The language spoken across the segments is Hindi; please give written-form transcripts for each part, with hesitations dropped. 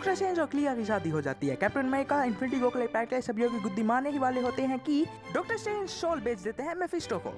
डॉक्टर स्ट्रेंज और क्लिया की शादी हो जाती है। कैप्टन अमेरिका इन्फिनिटी गो के लिए पैक सभी की गुद्दी मारने ही वाले होते हैं कि डॉक्टर स्ट्रेंज सोल बेच देते हैं मेफिस्टो को।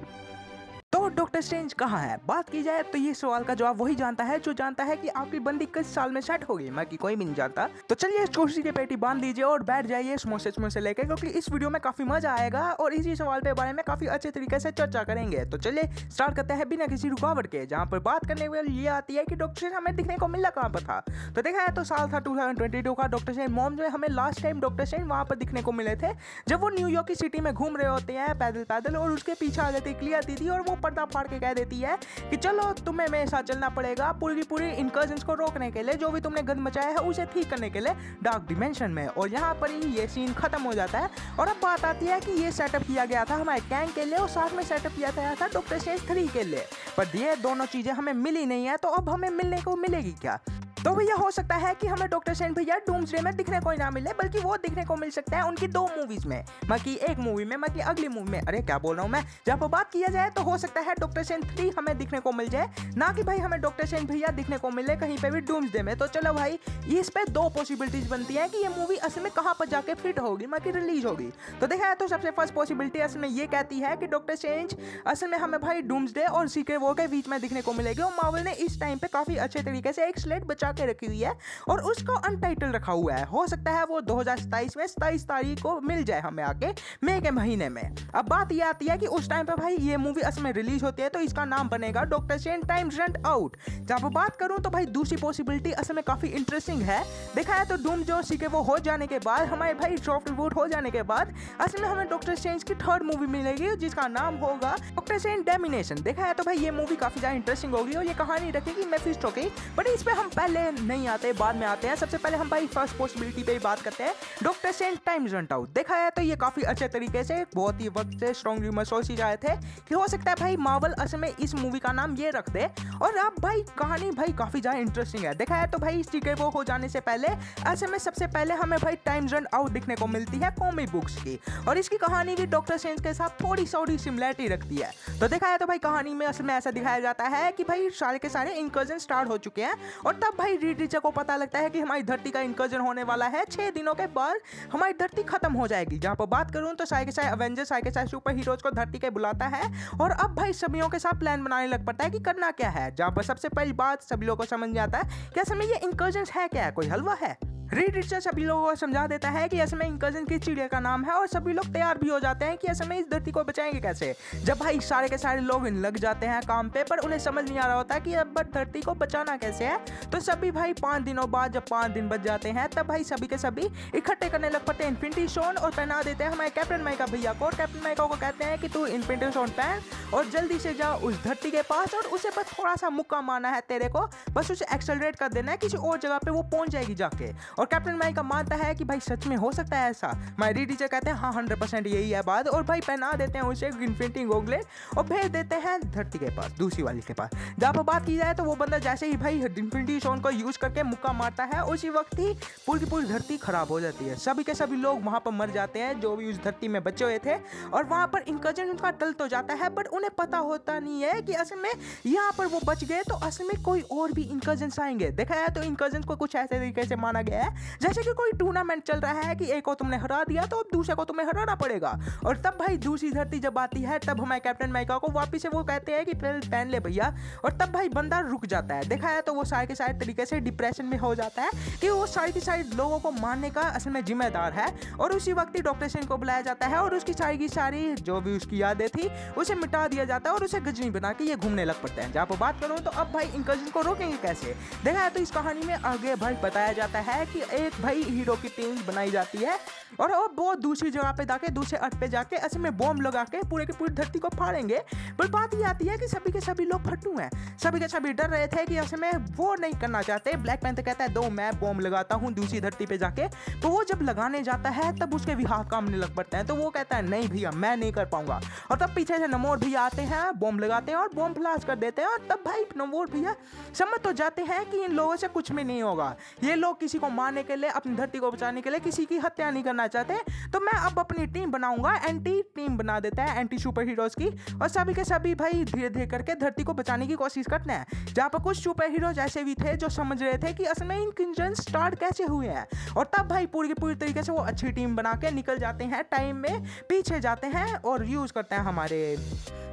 तो डॉक्टर स्ट्रेंज कहाँ है? बात की जाए तो ये सवाल का जवाब वही जानता है जो जानता है कि आपकी बंदी किस साल में सेट होगी, बाकी कोई भी नहीं जानता। तो चलिए इस कुर्सी की पेटी बांध लीजिए और बैठ जाइए समोसे लेके, क्योंकि इस वीडियो में काफी मजा आएगा और इसी सवाल के बारे में काफी अच्छे तरीके से चर्चा करेंगे। तो चलिए स्टार्ट करते हैं बिना किसी रुकावट के, जहाँ पर बात करने वाली ये आती है कि डॉक्टर स्ट्रेंज हमें दिखने को मिला कहाँ पर था। तो देखा है तो साल था 2022 का। डॉक्टर स्ट्रेंज मॉम जो हमें लास्ट टाइम डॉक्टर स्ट्रेंज वहाँ पर दिखने को मिले थे जब वो न्यूयॉर्क की सिटी में घूम रहे होते हैं पैदल, और उसके पीछे आ जाती क्लिया दीदी और वो पर्दा फाड़ के कह देती है कि चलो तुम्हें मेरे साथ चलना पड़ेगा पूरी इनकर्जन्स को रोकने के लिए, जो भी तुमने गंद मचाया है उसे ठीक करने के लिए डार्क डिमेंशन में। और यहाँ पर ही ये सीन खत्म हो जाता है और अब बात आती है कि ये सेटअप किया गया था हमारे कैंग के लिए और साथ में सेटअप किया गया था डॉक्टर स्ट्रेंज 3 के लिए, पर ये दोनों चीजें हमें मिली नहीं है। तो अब हमें मिलने को मिलेगी क्या? तो भैया हो सकता है कि हमें डॉक्टर स्ट्रेंज भैया डूम्सडे में दिखने को ही ना मिले, बल्कि वो दिखने को मिल सकता है उनकी 2 मूवीज में, बाकी एक मूवी में, बाकी अगली मूवी में। अरे क्या बोल रहा हूँ मैं। जब बात किया जाए तो हो सकता है डॉक्टर स्ट्रेंज 3 हमें दिखने को मिल जाए, ना कि भाई हमें डॉक्टर स्ट्रेंज भैया दिखने को मिले कहीं पे भी डूम्सडे में। तो चलो भाई इस पे 2 पॉसिबिलिटीज बनती है कि ये मूवी असल में कहाँ पर जाके फिट होगी, बाकी रिलीज होगी। तो देखा है तो सबसे फर्स्ट पॉसिबिलिटी असल में ये कहती है कि डॉक्टर स्ट्रेंज असल में हमें भाई डूम्सडे और सीक्रेट वॉर के बीच में दिखने को मिलेगी, और मार्वल ने इस टाइम पे काफी अच्छे तरीके से एक स्लेट बचा के रखी हुई है और उसको अनटाइटल रखा हुआ है। हो सकता है वो 2027 में 27 तारीख को मिल जाए हमें आके मई के महीने में। अब बात ये आती है कि उस टाइम पे भाई ये मूवी असल में रिलीज होती है तो इसका नाम बनेगा doctor strange times run out. जब बात करूं तो भाई दूसरी पॉसिबिलिटी असल में काफी इंटरेस्टिंग है। देखा है तो डूम जो सीके वो हो जाने के बाद, हमारे भाई सॉफ्ट रिबूट हो जाने के बाद असल में हमें डॉक्टर स्ट्रेंज की 3rd मूवी मिलेगी जिसका नाम होगा डॉक्टर स्ट्रेंज डोमिनेशन। देखा है तो भाई ये मूवी काफी ज्यादा इंटरेस्टिंग होगी और ये कहानी रखेगी मेफिस्टो की, बट इस पे हम पहले नहीं आते, बाद में आते हैं। सबसे पहले हम भाई फर्स्ट पॉसिबिलिटी पे ही बात करते हैं doctor strange times run out. देखा है तो ये काफी अच्छे तरीके से बहुत ही वक्त से स्ट्रॉन्ग रूमर्स सोचे जाए थे कि हो सकता है भाई मार्वल असल में इस मूवी का नाम ये रख दे, और अब भाई कहानी भाई काफी ज्यादा इंटरेस्टिंग है। देखा है तो भाई सीक्रेट वॉर हो जाने से पहले असल में सबसे पहले हमें भाई टाइम्स रन आउट दिखने को मिलती है कॉमिक बुक्स की, और इसकी कहानी भी डॉक्टर स्ट्रेंज के साथ थोड़ी सिमिलरिटी रखती है। तो देखा है तो भाई कहानी में असल में ऐसा दिखाया जाता है कि भाई सारे के सारे इनकर्जन स्टार्ट हो चुके हैं, और तब भाई रीड रीचर को पता लगता है कि हमारी धरती का इनकर्जन होने वाला है। 6 दिनों के बाद हमारी धरती खत्म हो जाएगी। जहां पर बात करूं तो सारे के सारे अवेंजर्स, सारे के सारे सुपर हीरोज को धरती के बुलाता है, और अब भाई सभी के साथ प्लान बनाने लग पड़ता है कि करना क्या है। जहां पर सबसे पहली बात सभी लोगों को समझ में आता है कि असल में ये इनकर्जन है क्या, कोई हलवा है। रीड रिचर सभी लोगों को समझा देता है कि असल में इनकर्जन की चिड़िया का नाम है, और सभी लोग तैयार भी हो जाते हैं कि असल में इस धरती को बचाएंगे कैसे। जब भाई सारे के सारे लोग लग जाते हैं काम पे, पर उन्हें समझ नहीं आ रहा होता कि अब धरती को बचाना कैसे है। तो सभी भाई 5 दिनों बाद जब 5 दिन बच जाते हैं तब भाई सभी के सभी इकट्ठे करने लग पड़ते हैं इन्फिनिटी स्टोन और पहना देते हैं हमारे कैप्टन अमेरिका भैया को, और कैप्टन अमेरिका को कहते हैं कि तू इन्फिनिटी स्टोन पहन और जल्दी से जा उस धरती के पास, और उसे बस थोड़ा सा मुक्का मारना है तेरे को, बस उसे एक्सेलरेट कर देना है किसी और जगह पे, वो पहुंच जाएगी जाके। और कैप्टन अमेरिका मानता है कि भाई सच में हो सकता है ऐसा। माय रीड टीचर कहते हैं हाँ 100% यही है बात, और भाई पहना देते हैं उसे इन्फिनिटी गॉगलेट और भेज देते हैं धरती के पास, दूसरी वाली के पास। जहाँ पर बात की जाए तो वो बंदा जैसे ही भाई इन्फिनिटी स्टोन को यूज करके मुक्का मारता है, उसी वक्त ही पूरी धरती खराब हो जाती है। सभी के सभी लोग वहां पर मर जाते हैं जो भी उस धरती में बचे हुए थे, और वहां पर इनकर्जन उनका टल तो जाता है, बट उन्हें पता होता नहीं है कि असल में यहाँ पर वो बच गए तो असल में कोई और भी इनकर्जन आएंगे। देखा है तो इनकर्जन को कुछ ऐसे तरीके से माना गया है जैसे कि कोई टूर्नामेंट चल रहा है कि एक को तुमने हरा दिया तो अब दूसरे को तुम्हें हराना पड़ेगा। और तब भाई दूसरी धरती जब आती है तब हमारे कैप्टन अमेरिका को वापिस से वो कहते हैं कि पहन ले भैया, और तब भाई बंदा रुक जाता है। देखा है तो वो सारे के सारे तरीके से डिप्रेशन में हो जाता है कि वो सारे के सारे लोगों को मारने का असल में जिम्मेदार है, और उसी वक्त ही डॉक्टर स्ट्रेंज को बुलाया जाता है और उसकी सारी की सारी जो भी उसकी यादें थी उसे मिटा दिया जाता है और उसे गजनी बना के ये घूमने लग पड़ते हैं। जहाँ पर बात करूँ तो अब भाई इनकर्जन को रोकेंगे कैसे। देखा है तो इस कहानी में आगे भाई बताया जाता है कि एक भाई हीरो की टीम बनाई जाती है और वो दूसरी जगह पे जाके दूसरे अर्थ पे जाके असल में बॉम्ब लगा के पूरे की पूरी धरती को फाड़ेंगे। पर बात ये आती है कि सभी के सभी लोग फट्टू हैं, सभी के सभी डर रहे थे कि असल में वो नहीं करना चाहते। ब्लैक पैंथर कहता है दो मैं बॉम्ब लगाता हूँ दूसरी धरती पे जाके, तो वो जब लगाने जाता है तब उसके भी हाथ कांपने लग पड़ते हैं, तो वो कहता है नहीं भैया मैं नहीं कर पाऊंगा। और तब पीछे से नमोर भैया आते हैं, बॉम्ब लगाते हैं और बॉम्ब ब्लास्ट कर देते हैं, और तब भाई नमोर भैया समझ तो जाते हैं कि इन लोगों से कुछ भी नहीं होगा, ये लोग किसी को मारने के लिए अपनी धरती को बचाने के लिए किसी की हत्या नहीं करना चाहते। तो तो मैं अब अपनी टीम बनाऊंगा। एंटी टीम बना देता है एंटी सुपर हीरोज की, और सभी के सभी भाई धीरे धीरे करके धरती को बचाने की कोशिश करते हैं। जहाँ पर कुछ सुपर हीरोज ऐसे भी थे जो समझ रहे थे कि असल में इंजन स्टार्ट कैसे हुए हैं, और तब भाई पूरी की पूरी तरीके से वो अच्छी टीम बना के निकल जाते हैं, टाइम में पीछे जाते हैं और यूज करते हैं हमारे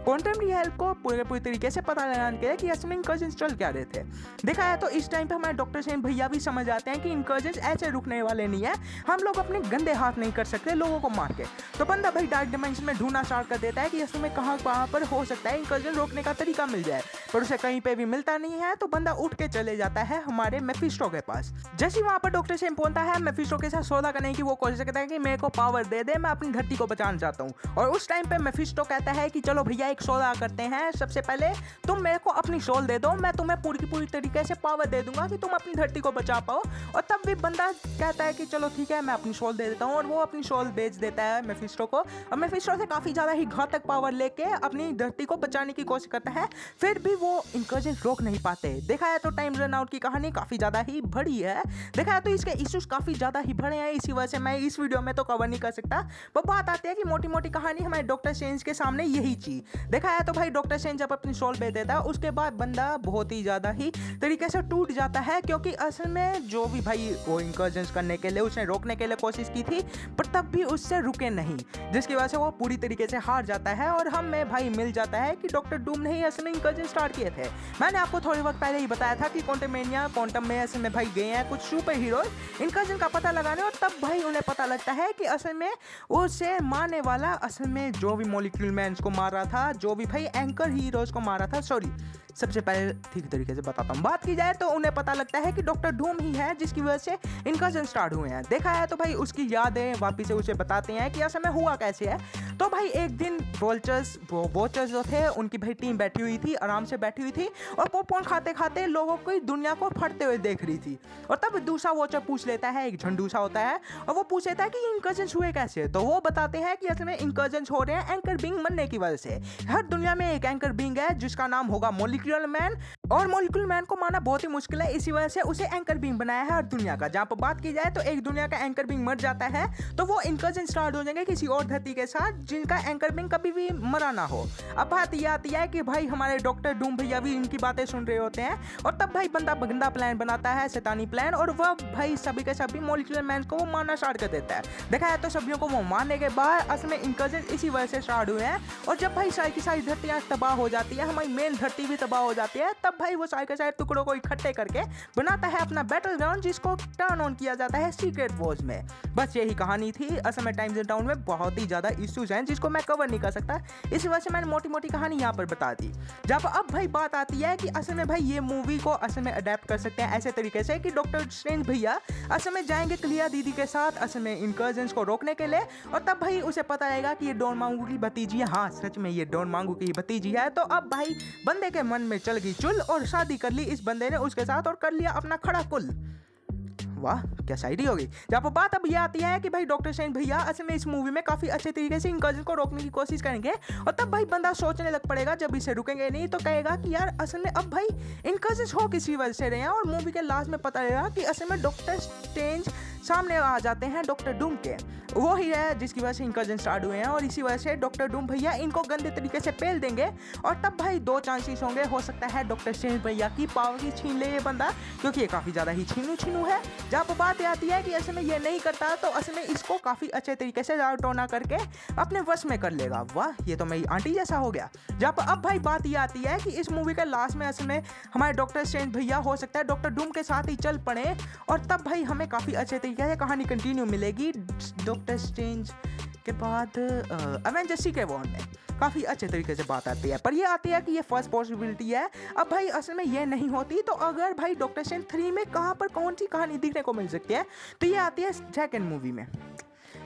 क्वांटम रियल को पूरे तरीके से पता लगाने के लिए कि असल में इंकर्जन्स चल क्या रहे थे। देखा है तो इस टाइम पे हमारे डॉक्टर स्ट्रेंज भैया भी समझ आते हैं कि इंकर्जन्स ऐसे रुकने वाले नहीं है, हम लोग अपने गंदे हाथ नहीं कर सकते लोगों को मार के। तो बंदा भाई डार्क डायमेंशन में ढूंढना स्टार्ट कर देता है कि असल में कहाँ पर हो सकता है इंकर्जन रोकने का तरीका मिल जाए, पर उसे कहीं पे भी मिलता नहीं है। तो बंदा उठ के चले जाता है हमारे मेफिस्टो के पास। जैसे वहाँ पर डॉक्टर स्ट्रेंज पहुंचता है, मेफिस्टो के साथ सौदा करने की वो कोशिश करता है कि मेरे को पावर दे दे, मैं अपनी धरती को बचाना चाहता हूँ। और उस टाइम पे मेफिस्टो कहता है कि चलो भैया एक सौदा करते हैं, सबसे पहले तुम मेरे को अपनी सोल दे दो, मैं तुम्हें पूरी की पूरी तरीके से पावर दे दूंगा कि तुम अपनी धरती को बचा पाओ। और तब भी बंदा कहता है कि चलो ठीक है मैं अपनी सोल दे देता हूँ, और वो अपनी सोल बेच देता है मेफिस्टो को। और मेफिस्टो से काफ़ी ज़्यादा ही घातक पावर लेके अपनी धरती को बचाने की कोशिश करता है, फिर भी वो इंकर्जन रोक नहीं पाते। देखा है तो टाइम रन आउट की कहानी काफ़ी ज़्यादा ही बड़ी है, देखा है तो इसके इश्यूज काफ़ी ज़्यादा ही बड़े हैं, इसी वजह से मैं इस वीडियो में तो कवर नहीं कर सकता। वो बात आती है कि मोटी मोटी कहानी हमारे डॉक्टर स्ट्रेंज के सामने यही चीज़। देखा है तो भाई डॉक्टर स्ट्रेंज जब अपनी सोल बेच देता है, उसके बाद बंदा बहुत ही ज़्यादा ही तरीके से टूट जाता है, क्योंकि असल में जो भी भाई वो इंकर्जन्स करने के लिए उसने रोकने के लिए कोशिश की थी, पर तब भी उससे रुके नहीं, जिसकी वजह से वो पूरी तरीके से हार जाता है। और हमें भाई मिल जाता है कि डॉक्टर डूम ने ही असल में इंकर्जन स्टार्ट किए थे। मैंने आपको थोड़ी वक्त पहले ही बताया था कि क्वांटम में असल में भाई गए हैं कुछ सुपर हीरोज इंकर्जन का पता लगाने, और तब भाई उन्हें पता लगता है कि असल में उसे मारने वाला असल में जो भी मॉलिक्यूल मैन को मार रहा था, जो भी भाई एंकर हीरोज को मारा था, सॉरी सबसे पहले ठीक तरीके से बताता हूँ। बात की जाए तो उन्हें पता लगता है कि डॉक्टर डूम ही है जिसकी वजह से इंकर्जन स्टार्ट हुए हैं। देखा है तो भाई उसकी यादें वापिस से उसे बताते हैं कि असल में हुआ कैसे है। तो भाई एक दिन वोचर्स जो थे उनकी भाई टीम बैठी हुई थी, आराम से बैठी हुई थी, और पॉपकॉर्न खाते खाते लोगों की दुनिया को फटते हुए देख रही थी। और तब दूसरा वोचर पूछ लेता है, एक झंडूसा होता है, और वो पूछ लेता है कि इंकर्जन्स हुए कैसे। तो वो बताते हैं कि असल में इंकर्जन्स हो रहे हैं एंकर बीइंग मरने की वजह से। हर दुनिया में एक एंकर बीइंग है जिसका नाम होगा मॉलिक्यूलर मैन, और मॉलिक्यूलर मैन को मारना बहुत ही मुश्किल है, इसी वजह से उसे एंकर बीइंग बनाया है हर दुनिया का। जहाँ पर बात की जाए तो एक दुनिया का एंकर बीइंग मर जाता है तो वो इंकर्जन स्टार्ट हो जाएंगे किसी और धरती के साथ जिनका एंकर बीइंग कभी भी मरा ना हो। अब बात ये आती है कि भाई हमारे डॉक्टर डूम भैया भी इनकी बातें सुन रहे होते हैं, और तब भाई बंदा गंदा प्लान बनाता है, शैतानी प्लान, और वह भाई सभी के सभी मॉलिक्यूलर मैन को वो मारना स्टार्ट कर देता है। देखा है तो सभी को वो मारने के बाद असल में इंकर्जन इसी वजह से स्टार्ट हुए हैं। और जब भाई सारी की सारी धरतियाँ तबाह हो जाती है, हमारी मेन धरती भी तबाह हो जाती है, तब भाई वो सारे के सारे टुकड़ों को इकट्ठे करके बनाता है अपना बैटल ग्राउंड, जिसको टर्न ऑन किया जाता है सीक्रेट वॉर्स में। बस यही कहानी थी। असल में टाइम्स इन टाउन में बहुत ही ज़्यादा इश्यूज हैं जिसको मैं कवर नहीं कर सकता, इसी वजह से मैंने मोटी मोटी कहानी यहाँ पर बता दी। जब अब भाई बात आती है कि असल में भाई ये मूवी को असल में अडेप्ट कर सकते हैं ऐसे तरीके से कि डॉक्टर स्ट्रेंज भैया असल में जाएंगे क्लिया दीदी के साथ असल में इंकर्जन्स को रोकने के लिए, और तब भाई उसे पता रहेगा कि ये डॉन मांगू की भतीजी है। हाँ सच में ये डॉन मांगू की भतीजी है। तो अब भाई बंदे के मन में चल गई चुल, और शादी कर ली इस बंदे ने उसके साथ, और कर लिया अपना खड़ा कुल। वाह क्या शायरी होगी। जहाँ पर बात अब ये आती है कि भाई डॉक्टर स्ट्रेंज भैया असल में इस मूवी में काफ़ी अच्छे तरीके से इंकर्जन को रोकने की कोशिश करेंगे, और तब भाई बंदा सोचने लग पड़ेगा, जब इसे रुकेंगे नहीं तो कहेगा कि यार असल में अब भाई इंकर्जन हो किसी वजह से रहे हैं। और मूवी के लास्ट में पता लगेगा कि असल में डॉक्टर स्ट्रेंज सामने आ जाते हैं डॉक्टर डूम के, वो ही है जिसकी वजह से इंकर्जन स्टार्ट हुए हैं, और इसी वजह से डॉक्टर डूम भैया इनको गंदे तरीके से पेल देंगे। और तब भाई दो चांसेस होंगे, हो सकता है डॉक्टर स्ट्रेंज भैया की पावर की छीन ले ये बंदा, क्योंकि ये काफ़ी ज़्यादा ही छीनू है। जहाँ पर बात आती है कि असल में ये नहीं करता तो असल में इसको काफ़ी अच्छे तरीके से टोना करके अपने वश में कर लेगा। वाह ये तो मेरी आंटी जैसा हो गया। जहाँ पर अब भाई बात ये आती है कि इस मूवी के लास्ट में असल में हमारे डॉक्टर स्ट्रेंज भैया हो सकता है डॉक्टर डूम के साथ ही चल पड़े, और तब भाई हमें काफ़ी अच्छे तरीके से कहानी कंटिन्यू मिलेगी डॉक्टर स्ट्रेंज के बाद एवेंजर्स के वॉर में। काफ़ी अच्छे तरीके से बात आती है, पर ये आती है कि ये फर्स्ट पॉसिबिलिटी है। अब भाई असल में ये नहीं होती तो अगर भाई डॉक्टर स्ट्रेंज 3 में कहाँ पर कौन सी कहानी देखने को मिल सकती है, तो ये आती है सेकंड मूवी में,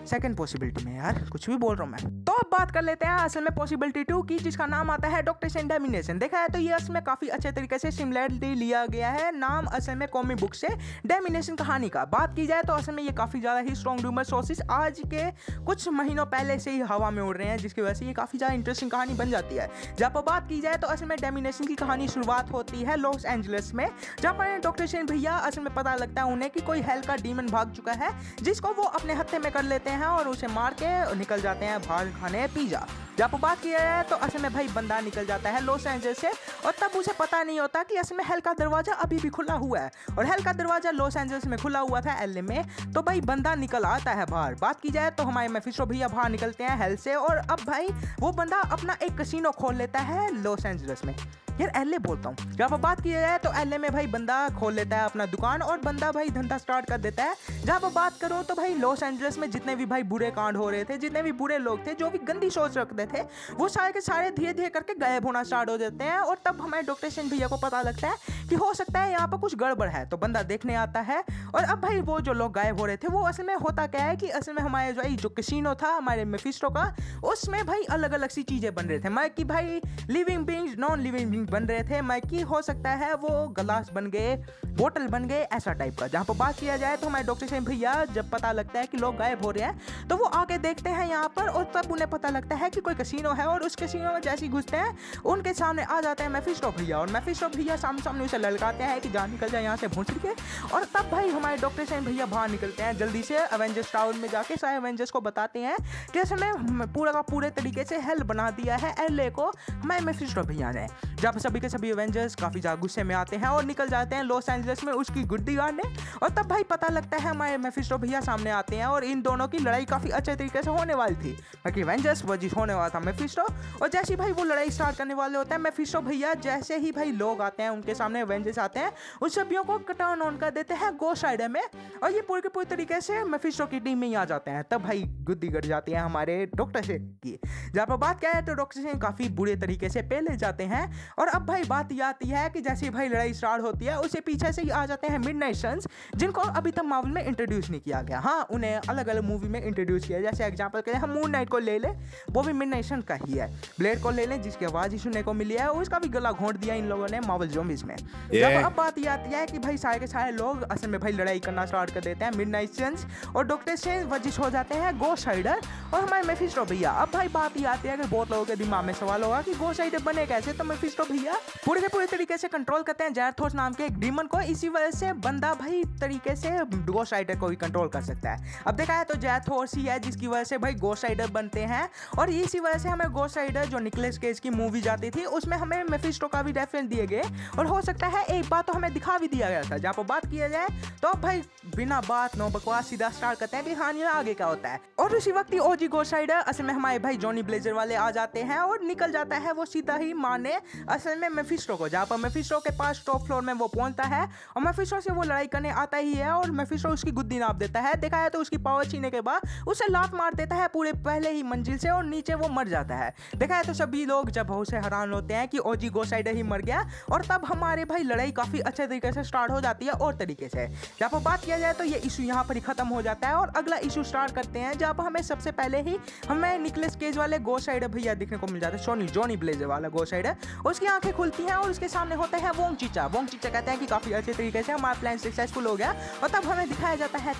सेकंड पॉसिबिलिटी में। यार कुछ भी बोल रहा हूँ मैं। तो अब बात कर लेते हैं असल में पॉसिबिलिटी 2 की, जिसका नाम आता है डॉक्टर स्ट्रेंज डेमिनेशन। देखा है तो ये असल में काफ़ी अच्छे तरीके से सिमिलरिटी लिया गया है नाम असल में कॉमिक बुक से डेमिनेशन कहानी का। बात की जाए तो असल में ये काफ़ी ज़्यादा ही स्ट्रॉन्ग रूमर सोर्सेस आज के कुछ महीनों पहले से ही हवा में उड़ रहे हैं, जिसकी वजह से ये काफ़ी ज़्यादा इंटरेस्टिंग कहानी बन जाती है। जहाँ पर बात की जाए तो असल में डेमिनेशन की कहानी शुरुआत होती है लॉस एंजलिस में, जहाँ पर डॉक्टर स्ट्रेंज भैया असल में पता लगता है उन्हें कि कोई हेल का डीमन भाग चुका है, जिसको वो अपने हत्थे में कर लेते हैं और उसे मार के निकल जाते हैं बाहर खाने पिज़्ज़ा। जब बात किया जाए तो असल में भाई बंदा निकल जाता है लॉस एंजल्स से और तब उसे पता नहीं होता कि असल में हेल का दरवाजा अभी भी खुला हुआ है और हेल का दरवाजा लॉस एंजल्स में खुला हुआ था एलए में। तो भाई बंदा निकल आता है बाहर। बात की जाए तो हमारे मेफिस्टो भैया बाहर निकलते हैं हेल से और अब भाई वो बंदा अपना एक कसिनो खोल लेता है लॉस एंजल्स में। यार एलए बोलता हूँ। जब बात की जाए तो एलए में भाई बंदा खोल लेता है अपना दुकान और बंदा भाई धंधा स्टार्ट कर देता है। जब बात करो तो भाई लॉस एंजल्स में जितने भी भाई बुरे कांड हो रहे थे, जितने भी बुरे लोग थे, जो भी गंदी सोच रखते थे, वो सारे के सारे धीरे धीरे करके गायब होना स्टार्ट हो जाते हैं। और तब हमारे डॉक्टर स्ट्रेंज भैया को पता लगता है कि हो सकता है यहाँ पर कुछ गड़बड़ है। तो बंदा देखने आता है और अब भाई वो जो लोग गायब हो रहे थे वो असल में होता क्या है कि असल में हमारे जो कैसीनो था हमारे मेफिस्टो का, उसमें भाई अलग अलग सी चीज़ें बन रहे थे। मैं कि भाई living beings, non living beings बन रहे थे। मैं कि हो सकता है वो गिलास बन गए, बोतल बन गए, ऐसा टाइप का। जहाँ पर बात किया जाए तो हमारे डॉक्टर स्ट्रेंज भैया जब पता लगता है कि लोग गायब हो रहे हैं तो वो आके देखते हैं यहाँ पर और तब उन्हें पता लगता है कि कोई कैसीनो है और उस कैसीनो में जैसे ही घुसते हैं उनके सामने आ जाते हैं मेफिस्टो भैया और मेफिस्टो भैया सामने सामने उसे ललकाते हैं कि जान निकल जाए यहाँ से भूंस के। और तब भाई हमारे डॉक्टर स्ट्रेंज भैया बाहर निकलते हैं जल्दी से एवेंजर्स टावर में जाके सारे एवेंजर्स को बताते हैं कि इसने पूरा का पूरे तरीके से हेल बना दिया है एलए को हमारे मेफिस्टो भैया ने। जब सभी के सभी एवेंजर्स काफ़ी ज़्यादा गुस्से में आते हैं और निकल जाते हैं लॉस एंजल्स में उसकी गुड्डी गाड़ने। और तब भाई पता लगता है हमारे मेफिस्टो भैया सामने आते हैं और इन दोनों की लड़ाई काफ़ी अच्छे तरीके से होने वाली थी। बाकी एवेंजर्स वर्सेस होने वाला था मेफिस्टो। और जैसे ही भाई वो लड़ाई स्टार्ट करने वाले होते हैं मेफिस्टो भैया जैसे ही भाई लोग आते हैं उनके सामने एवेंजर्स आते हैं उन सभी को टर्न ऑन कर देते हैं गोस्ट राइडर में और ये पूरे के पूरे तरीके से मेफिस्टो की टीम में ही आ जाते हैं। तब भाई गुद्दी गड़ जाती है हमारे डॉक्टर स्ट्रेंज की। जहाँ पर बात क्या है तो डॉक्टर स्ट्रेंज काफ़ी बुरे तरीके से पहले जाते हैं और अब भाई बात ये आती है कि जैसे भाई लड़ाई स्टार्ट होती है उससे पीछे से ही आ जाते हैं मिडनाइट सन्स जिनको अभी तक मार्वल में इंट्रोड्यूस नहीं किया गया। हाँ उन्हें अलग अलग मूवी में इंट्रोड्यूस किया, जैसे एग्जांपल के लिए हम मून नाइट को ले लें, वो भी मिडनाइट सन का ही है। ब्लेड को ले लें जिसकी आवाज़ ही सुनने को मिली है, उसका भी गला घोंट दिया इन लोगों ने मार्वल ज़ॉम्बीज़ में। जब अब बात ये आती है कि भाई सारे के सारे लोग असल में भाई लड़ाई करना स्टार्ट कर देते हैं मिडनाइट सन्स और डॉक्टर स्ट्रेंज वर्सेस हो जाते हैं गोस्ट राइडर और हमारे मेफिस्टो भैया। अब भाई बात ये आती है कि बहुत लोगों के दिमाग में सवाल होगा कि गोस्ट राइडर बने कैसे। तो मेफिस्टो भैया पूरे के पूरे तरीके से कंट्रोल करते हैं जैरथोस नाम के एक डीमन को, इसी वजह से बंदा भाई तरीके से गोस्ट राइडर को भी कंट्रोल कर सकता है। अब देखा है तो जैरथोस ही है जिसकी वजह से भाई गोस्ट राइडर बनते हैं और इसी वजह से हमें गोस्ट राइडर जो निकोलस केज की मूवी जाती थी उसमें हमें मेफिस्टो का भी रेफरेंस दिए गए और हो सकता है एक बात तो हमें दिखा भी दिया गया था। जहाँ पर बात किया जाए तो अब भाई बिना बात नो बकवास सीधा स्टार्ट करते हैं कि कहानी में आगे क्या होता है। और उसी वक्त ही ओजी गोस्ट राइडर असल में हमारे भाई जॉनी ब्लेजर वाले आ जाते हैं और निकल जाता है वो सीधा ही मारने असल में मेफिस्टो को। जहाँ पर मेफिस्टो के पास टॉप फ्लोर में वो पहुंचता है और मेफिस्टो से वो लड़ाई करने आता ही है और मेफिस्टो उसकी गुद्दी नाप देता है। देखा है तो उसकी पावर छीनने के बाद उसे लात मार देता है पूरे पहले ही मंजिल से और नीचे वो मर जाता है। देखा है तो सभी लोग जब उसे हैरान होते हैं कि ओजी गोस्ट राइडर ही मर गया और तब हमारे भाई लड़ाई काफ़ी अच्छे तरीके से स्टार्ट हो जाती है और तरीके से। जहाँ पर बात किया जाए तो ये इशू यहाँ पर ही खत्म हो जाता है और अगला इशू स्टार्ट करते हैं जहाँ पर हमें सबसे पहले ही हमें निकोलस केज वाले गोस्ट राइडर भैया देखने को मिल जाते हैं। जॉनी ब्लेजर वाला गोस्ट राइडर, उसकी आंखें खुलती हैं और उसके सामने होता है वोंग चीचा। वोंग चीचा कहते हैं कि काफ़ी अच्छे तरीके से हमारा प्लान सक्सेसफुल हो गया और तब हमें दिखाया जाता है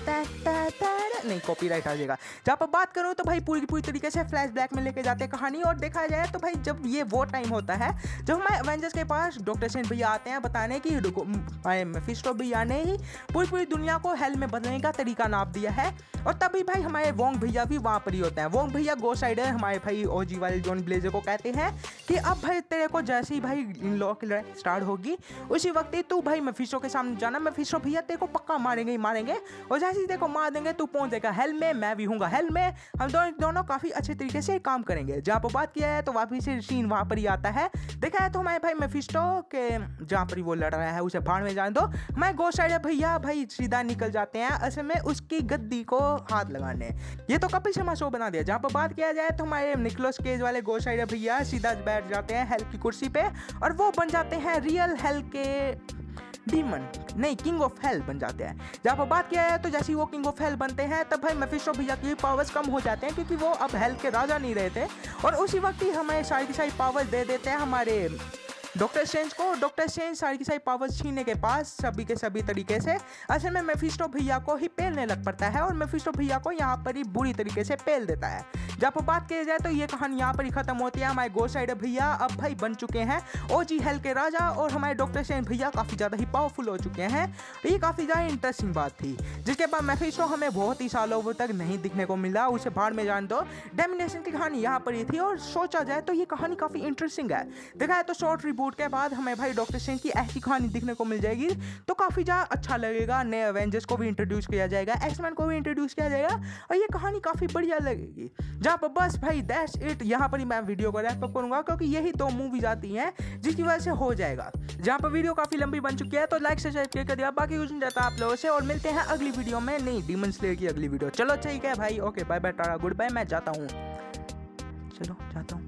नहीं कॉपीराइट आ जाएगा। जहाँ पर बात करूँ तो भाई पूरी की पूरी तरीके से फ्लैश बैक में लेके जाते हैं कहानी और देखा जाए तो भाई जब ये वो टाइम होता है जब हमारे एवेंजर्स के पास डॉक्टर स्ट्रेंज भैया आते हैं बताने कि मेफिस्टो भैया ने ही पूरी दुनिया को हेल में बदलने का तरीका नाप दिया है और तभी भाई हमारे वोंग भैया भी वहाँ पर ही होते हैं। वोंग भैया गोस्ट राइडर हमारे भाई ओजी वाले जॉन ब्लेजर को कहते हैं कि अब भाई तेरे को जैसे ही भाई इन लोगों की लड़ाई स्टार्ट होगी उसी वक्त ही तू भाई मेफिस्टो के सामने जाना। मेफिस्टो भैया तेरे को पक्का मारेंगे ही मारेंगे और जैसे ही तेरे को मार देंगे तू पहुंच जाएगा हेल में, मैं भी हूँगा हेल में, हम दोनों काफ़ी अच्छे तरीके से काम करेंगे। जहाँ पर बात किया है तो वापिस से सीन वहाँ पर ही आता है। देखा है तो हमारे भाई मेफिस्टो के जहाँ पर वो लड़ रहा है उसे भाड़ में जाने दो, हमारे गोस्ट राइडर भैया भाई सीधा निकल जाते हैं असल में उसकी गद्दी को हाथ लगाने। ये तो कपिल शर्मा शो बना दिया। जहाँ पर बात किया जाए तो हमारे निकोलस केज वाले गोस्ट राइडर भैया सीधा बैठ जाते हैं हेल की कुर्सी पे और वो बन जाते हैं रियल हेल के डीमन, नहीं किंग ऑफ हेल बन जाते हैं। जहाँ पर बात किया है तो जैसे ही वो किंग ऑफ हेल बनते हैं तब भाई मेफिस्टो भैया की पावर्स कम हो जाते हैं क्योंकि वो अब हेल के राजा नहीं रहे थे और उसी वक्त ही हमें सारी की सारी पावर्स दे देते हैं हमारे डॉक्टर स्ट्रेंज को। डॉक्टर स्ट्रेंज सारी की सारी पावर्स छीनने के पास सभी के सभी तरीके से असल में मेफिस्टो भैया को ही पेलने लग पड़ता है और मेफिस्टो भैया को यहाँ पर ही बुरी तरीके से पेल देता है। जब बात की जाए तो ये कहानी यहाँ पर ही खत्म होती है। हमारे गोस्ट राइडर भैया अब भाई बन चुके हैं ओजी हेल के राजा और हमारे डॉक्टर स्ट्रेंज भैया काफ़ी ज़्यादा ही पावरफुल हो चुके हैं। ये काफ़ी ज़्यादा इंटरेस्टिंग बात थी, जिसके बाद मेफिस्टो हमें बहुत ही सालों तक नहीं दिखने को मिला। उसे भाड़ में जान दो। डोमिनेशन की कहानी यहाँ पर ही थी और सोचा जाए तो ये कहानी काफ़ी इंटरेस्टिंग है। देखा है तो शॉर्ट रिबूट के बाद हमें भाई डॉक्टर स्ट्रेंज की ऐसी कहानी दिखने को मिल जाएगी तो काफ़ी ज़्यादा अच्छा लगेगा। नए एवेंजर्स को भी इंट्रोड्यूस किया जाएगा, एक्समैन को भी इंट्रोड्यूस किया जाएगा और ये कहानी काफ़ी बढ़िया लगेगी। जहाँ पर बस भाई दैट्स इट, यहाँ पर ही मैं वीडियो को रैप अप करूँगा क्योंकि यही दो मूवीज आती हैं जिसकी वजह से हो जाएगा। जहाँ पर वीडियो काफ़ी लंबी बन चुकी है तो लाइक से शेयर कर दिया। बाकी कुछ नहीं रहता आप लोगों से और मिलते हैं अगली वीडियो में, नहीं डीमन स्लेयर की अगली वीडियो। चलो ठीक है भाई, okay bye bye tata good bye, मैं जाता हूँ। चलो जाता हूँ।